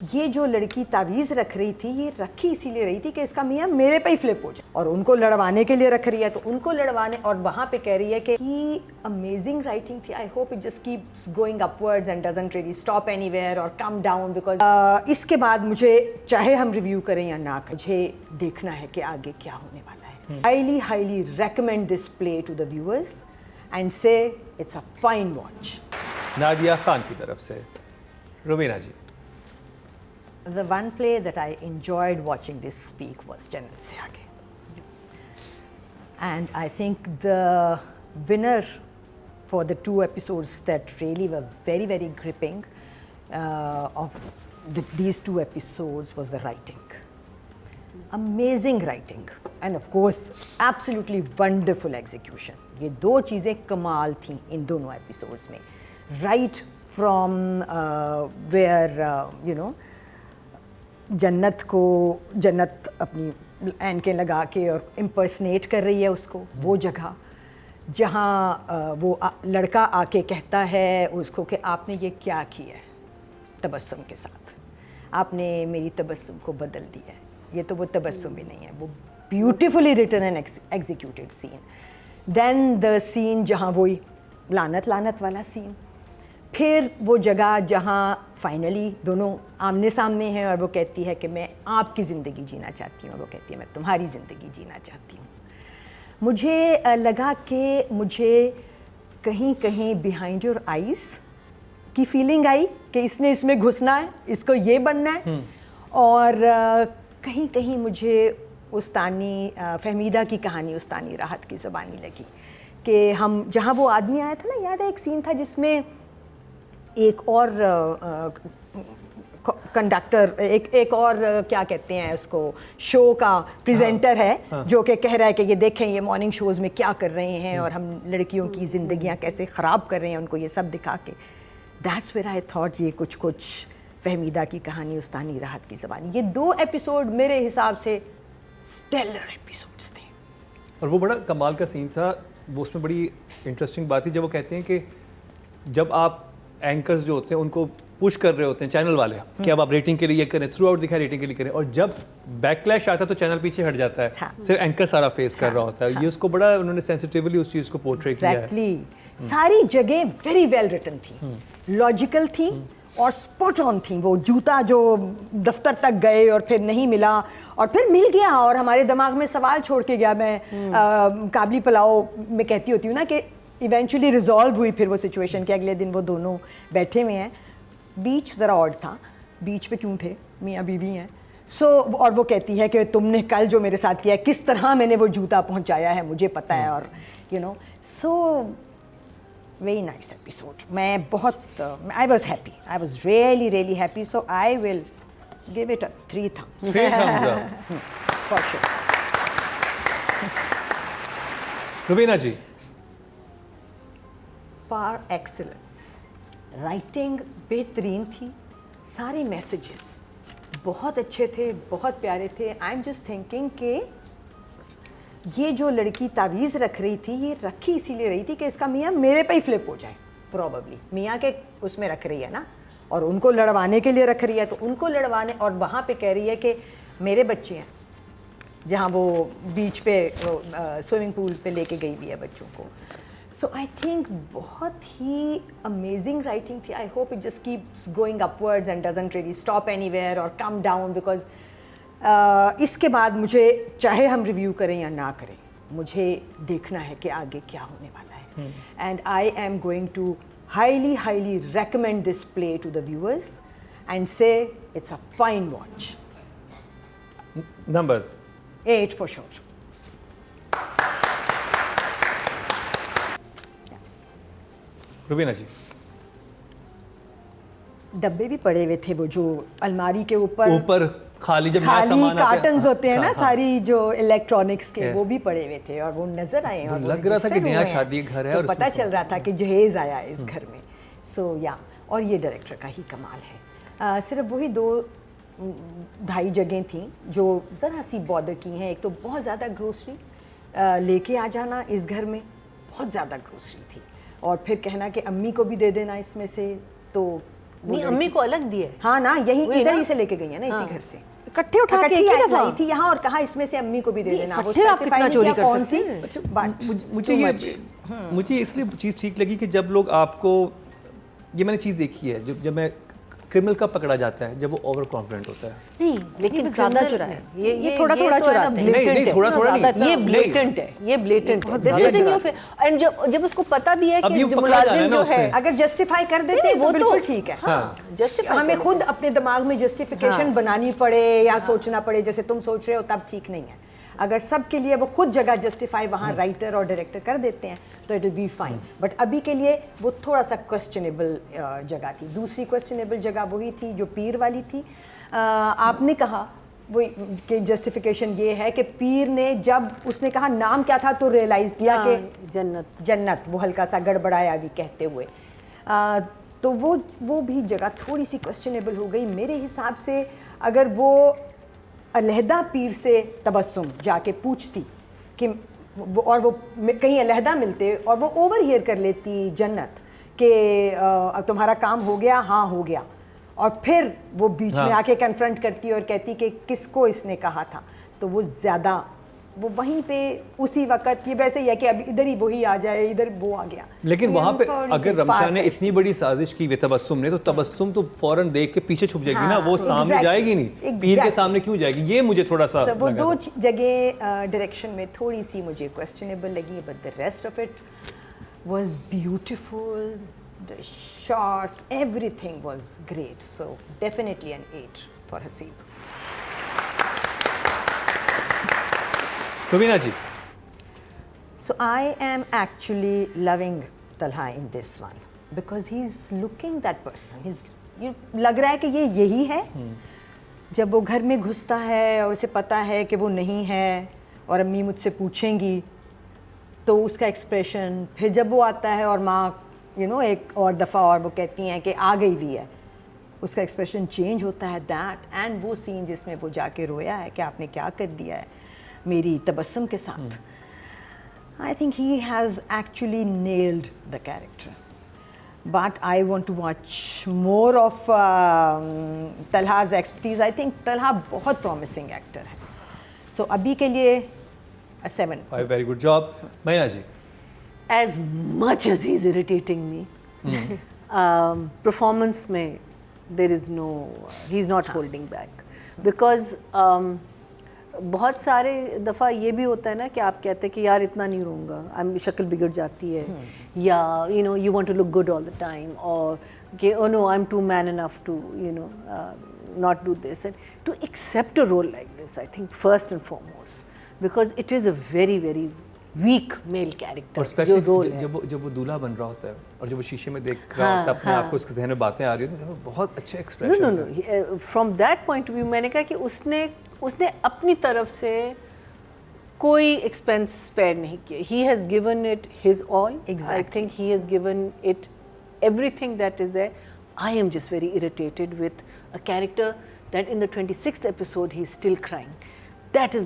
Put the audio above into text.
یہ جو لڑکی تعویذ رکھ رہی تھی یہ رکھی اسی لیے رہی تھی کہ اس کا میاں میرے پہ ہی فلپ ہو جائے، اور ان کو لڑوانے کے لیے رکھ رہی ہے تو ان کو لڑوانے، اور وہاں پہ کہہ رہی ہے کہ امیزنگ رائٹنگ تھی. I hope it just keeps going upwards and doesn't really stop any where اور کم ڈاؤن، بیکاز اس کے بعد مجھے چاہے ہم ریویو کریں یا نہ کریں، مجھے دیکھنا ہے کہ آگے کیا ہونے والا ہے. Highly recommend this play to the viewers and say it's a fine watch. Nadia Khan کی طرف سے روبینہ جی. The one play that I enjoyed watching this week was Jannat Se Aage. And I think the winner for the two episodes that really were very, very gripping of these two episodes was the writing. Amazing writing. And of course, absolutely wonderful execution. یہ دو چیزیں کمال تھیں ان دونوں episodes میں. Right from where, جنت اپنی اینکیں لگا کے اور امپرسنیٹ کر رہی ہے اس کو، وہ جگہ جہاں وہ لڑکا آ کے کہتا ہے اس کو کہ آپ نے یہ کیا کیا ہے تبسم کے ساتھ، آپ نے میری تبسم کو بدل دیا ہے. یہ تو وہ تبسم بھی نہیں ہے، وہ بیوٹیفلی ریٹن اینڈ ایگزیکیوٹیڈ سین. دین دا سین جہاں وہی لعنت والا سین، پھر وہ جگہ جہاں فائنلی دونوں آمنے سامنے ہیں اور وہ کہتی ہے کہ میں آپ کی زندگی جینا چاہتی ہوں اور وہ کہتی ہے میں تمہاری زندگی جینا چاہتی ہوں. مجھے لگا کہ مجھے کہیں بیہائنڈ یور آئیز کی فیلنگ آئی کہ اس نے اس میں گھسنا ہے، اس کو یہ بننا ہے. اور کہیں مجھے استانی فہمیدہ کی کہانی استانی راحت کی زبانی لگی کہ ہم جہاں وہ آدمی آیا تھا نا، یاد ہے ایک سین تھا جس میں ایک اور کنڈکٹر، ایک اور کیا کہتے ہیں اس کو، شو کا پریزنٹر ہے جو کہ کہہ رہا ہے کہ یہ دیکھیں یہ مارننگ شوز میں کیا کر رہے ہیں اور ہم لڑکیوں کی زندگیاں کیسے خراب کر رہے ہیں ان کو یہ سب دکھا کے. دیٹس ویئر آئی تھاٹ یہ کچھ فہمیدہ کی کہانی استانی راحت کی زبانی. یہ دو ایپیسوڈ میرے حساب سے اسٹیلر ایپیسوڈز تھے. اور وہ بڑا کمال کا سین تھا. وہ اس میں بڑی انٹرسٹنگ بات تھی جب وہ کہتے ہیں کہ جب آپ اینکرز جو ہوتے ہیں ان کو پش کر رہے ہوتے ہیں چینل والے کہ اب آپ ریٹنگ کے لیے یہ کریں، تھرو آؤٹ دکھائیں ریٹنگ کے لیے کریں، اور جب بیک کلیش آتا ہے تو چینل پیچھے ہٹ جاتا ہے، صرف اینکر سارا فیس کر رہا ہوتا ہے. یہ اس کو بڑا انہوں نے سینسٹیولی اس چیز کو پورٹری کیا ہے. ایگزیکٹلی. ساری جگہیں ویری ویل ریٹن تھیں، لاجیکل تھیں اور اسپاٹ آن تھیں. وہ جوتا جو دفتر تک گئے اور پھر نہیں ملا اور پھر مل گیا اور ہمارے دماغ میں سوال چھوڑ کے گیا. میں کابلی پلاؤ میں کہتی ہوتی ہوں نا کہ ایونچولی ریزالو ہوئی پھر وہ سچویشن کہ اگلے دن وہ دونوں بیٹھے ہوئے ہیں. بیچ ذرا آڈ تھا، بیچ پہ کیوں تھے، میاں بیوی ہیں. اور وہ کہتی ہے کہ تم نے کل جو میرے ساتھ کیا ہے، کس طرح میں نے وہ جوتا پہنچایا ہے مجھے پتہ ہے. اور سو ویری نائس ایپیسوڈ. میں بہت I was happy, I was really happy. So I will give it 3 thumbs. For sure. Rubina ji. Par excellence. Writing بہترین تھی، سارے میسیجز بہت اچھے تھے، بہت پیارے تھے. آئی ایم جسٹ تھنکنگ کہ یہ جو لڑکی تعویذ رکھ رہی تھی یہ رکھی اسی لیے رہی تھی کہ اس کا میاں میرے پہ ہی فلپ ہو جائے. پروبیبلی میاں کے اس میں رکھ رہی ہے نا، اور ان کو لڑوانے کے لیے رکھ رہی ہے تو ان کو لڑوانے، اور وہاں پہ کہہ رہی ہے کہ میرے بچے ہیں، جہاں وہ بیچ پہ سوئمنگ پول پہ لے کے گئی ہوئی ہے بچوں کو. سو آئی تھنک بہت ہی امیزنگ رائٹنگ تھی. I hope it just keeps going upwards and doesn't really stop any where اور کم ڈاؤن، بیکاز اس کے بعد مجھے چاہے ہم ریویو کریں یا نہ کریں، مجھے دیکھنا ہے کہ آگے کیا ہونے والا ہے. And I am going to highly recommend this play to the viewers and say it's a fine watch. Numbers 8 for sure. Rubina ji. ڈبے بھی پڑے ہوئے تھے، وہ جو الماری کے اوپر خالی جب خالی کارٹنز ہوتے ہیں نا ساری جو الیکٹرانکس کے، وہ بھی پڑے ہوئے تھے اور وہ نظر آئے اور لگ رہا تھا کہ نیا شادی گھر ہے، اور پتہ چل رہا تھا کہ جہیز آیا ہے اس گھر میں. سو یا اور یہ ڈائریکٹر کا ہی کمال ہے. صرف وہی 2-2.5 جگہیں تھیں جو ذرا سی بادر کی ہیں. ایک تو بہت زیادہ گروسری لے کے آ جانا اس گھر میں، بہت زیادہ گروسری تھی، اور پھر کہنا کہ امی کو بھی دے دینا اس میں سے. تو نہیں امی کو الگ دیا ہے. ہاں نا, یہی ادھر ہی سے لے کے گئی ہیں نا, اسی گھر سے اکٹھے اٹھا کے ایک دفعہ لائی تھی یہاں, اور کہا اس میں سے امی کو بھی دے دینا. وہ آپ کتنا چوری کر کون سی. مجھے اس لیے چیز ٹھیک لگی کہ جب لوگ آپ کو, یہ میں نے چیز دیکھی ہے, جب میں کرمنل کا پکڑا جاتا ہے جب وہ اوور کانفیڈنٹ ہوتا ہے. نہیں لیکن زیادہ چرایا, یہ تھوڑا تھوڑا چراتے ہیں. نہیں تھوڑا تھوڑا نہیں, یہ بلیٹنٹ ہے, یہ بلیٹنٹ ہے. دس از ان یور فیس. اینڈ جب اس کو پتہ بھی ہے کہ ملازم جو ہے اگر جسٹیفائی کر دیتے ہیں تو بالکل ٹھیک ہے. ہمیں خود اپنے دماغ میں جسٹیفیکیشن بنانی پڑے یا سوچنا پڑے جیسے تم سوچ رہے ہو تب ٹھیک نہیں ہے. اگر سب کے لیے وہ خود جگہ جسٹیفائی وہاں رائٹر اور ڈائریکٹر کر دیتے ہیں تو it will be fine. But ابھی کے لیے وہ تھوڑا سا کوسچنیبل جگہ تھی. دوسری کوسچنیبل جگہ وہی تھی جو پیر والی تھی. آپ نے کہا وہ کہ جسٹیفیکیشن یہ ہے کہ پیر نے جب اس نے کہا نام کیا تھا تو ریئلائز کیا کہ جنت, وہ ہلکا سا گڑبڑایا بھی کہتے ہوئے, تو وہ بھی جگہ تھوڑی سی کوسچنیبل ہو گئی میرے حساب سے. اگر وہ علیحدہ پیر سے تبسم جا کے پوچھتی کہ اور وہ کہیں علیحدہ ملتے اور وہ اوور ہیئر کر لیتی جنت کہ تمہارا کام ہو گیا, ہاں ہو گیا, اور پھر وہ بیچ میں آ کے کنفرنٹ کرتی اور کہتی کہ کس کو اس نے کہا تھا, تو وہ زیادہ وہ وہیں پہ اسی وقت, یہ ویسے ہی ہے کہ اب ادھر ہی وہی آ جائے, ادھر وہ آ گیا. لیکن وہاں پہ اگر رمشا نے اتنی بڑی سازش کی تبسم نے, تو تبسم تو فوراً دیکھ کے پیچھے چھپ جائے گی نا, وہ سامنے جائے گی نہیں, پیر کے سامنے کیوں جائے گی. یہ مجھے تھوڑا سا وہ دو جگہ ڈائریکشن میں تھوڑی سی مجھے کوسچنیبل لگی, but the rest of it was beautiful. The shots, everything was great. So definitely an 8 for Haseeb. Rubina ji. So I am actually loving Talha in this one because he's looking that person. لگ رہا ہے کہ یہ یہی ہے. جب وہ گھر میں گھستا ہے اور اسے پتہ ہے کہ وہ نہیں ہے اور امی مجھ سے پوچھیں گی, تو اس کا ایکسپریشن, پھر جب وہ آتا ہے اور ماں ایک اور دفعہ اور وہ کہتی ہیں کہ آ گئی بھی ہے, اس کا ایکسپریشن چینج ہوتا ہے. دیٹ اینڈ وہ سین جس میں وہ جا کے رویا ہے کہ آپ نے کیا کر دیا ہے میری تبسم کے ساتھ. I think he has actually nailed the character. But I want to watch more of Talha's expertise. I think Talha بہت پرومسنگ ایکٹر ہے. سو ابھی کے لیے 7. Very good job. Meena ji. As much as he's irritating me, performance mein there is no, he's not holding back because بہت سارے دفعہ یہ بھی ہوتا ہے نا کہ آپ کہتے ہیں کہ یار اتنا نہیں رہوں گا, شکل بگڑ جاتی ہے, یا you want to look good all the time, اور کہ oh no I'm too man enough to not do this, and to accept a role like this, I think first and foremost, because it is a very very weak male character. اور especially جب وہ دولہا بن رہا ہوتا ہے اور جب وہ شیشے میں دیکھ رہا ہوتا ہے اپنے آپ کو, اس کے ذہن میں باتیں آ رہی ہوتی ہیں, بہت اچھا ایکسپریشن ہے. From that point of view میں نے کہا کہ اس نے اپنی طرف سے کوئی ایکسپینس اسپیئر نہیں کیا. He has given it his all. I think he has given it every thing that is there. I am just very irritated with a character that in the 26th episode he is still crying. That is